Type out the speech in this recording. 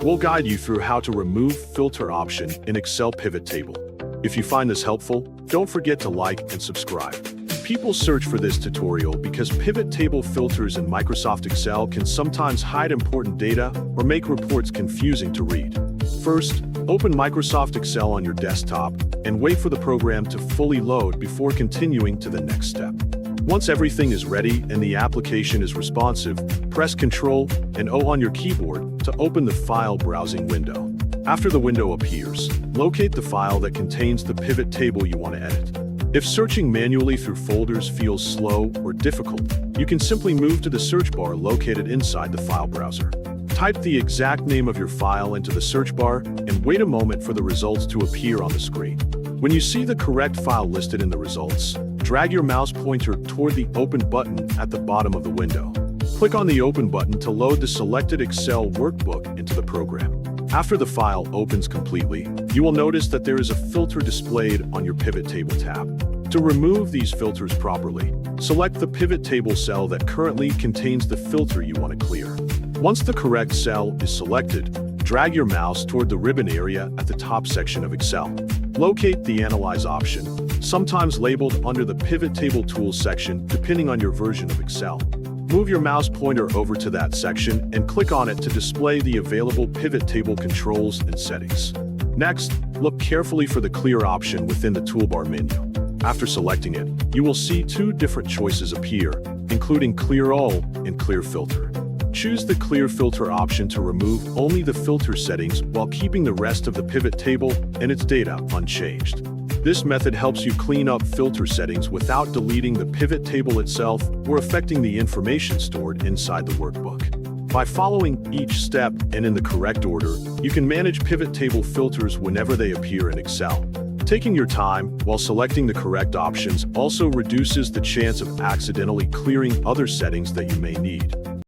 We'll guide you through how to remove filter option in Excel pivot table. If you find this helpful, don't forget to like and subscribe. People search for this tutorial because pivot table filters in Microsoft Excel can sometimes hide important data or make reports confusing to read. First, open Microsoft Excel on your desktop and wait for the program to fully load before continuing to the next step. Once everything is ready and the application is responsive, press Ctrl and O on your keyboard to open the file browsing window. After the window appears, locate the file that contains the pivot table you want to edit. If searching manually through folders feels slow or difficult, you can simply move to the search bar located inside the file browser. Type the exact name of your file into the search bar and wait a moment for the results to appear on the screen. When you see the correct file listed in the results, drag your mouse pointer toward the Open button at the bottom of the window. Click on the Open button to load the selected Excel workbook into the program. After the file opens completely, you will notice that there is a filter displayed on your pivot table tab. To remove these filters properly, select the pivot table cell that currently contains the filter you want to clear. Once the correct cell is selected, drag your mouse toward the ribbon area at the top section of Excel. Locate the Analyze option, sometimes labeled under the Pivot Table Tools section depending on your version of Excel. Move your mouse pointer over to that section and click on it to display the available pivot table controls and settings. Next, look carefully for the Clear option within the toolbar menu. After selecting it, you will see two different choices appear, including Clear All and Clear Filter. Choose the Clear Filter option to remove only the filter settings while keeping the rest of the pivot table and its data unchanged. This method helps you clean up filter settings without deleting the pivot table itself or affecting the information stored inside the workbook. By following each step and in the correct order, you can manage pivot table filters whenever they appear in Excel. Taking your time while selecting the correct options also reduces the chance of accidentally clearing other settings that you may need.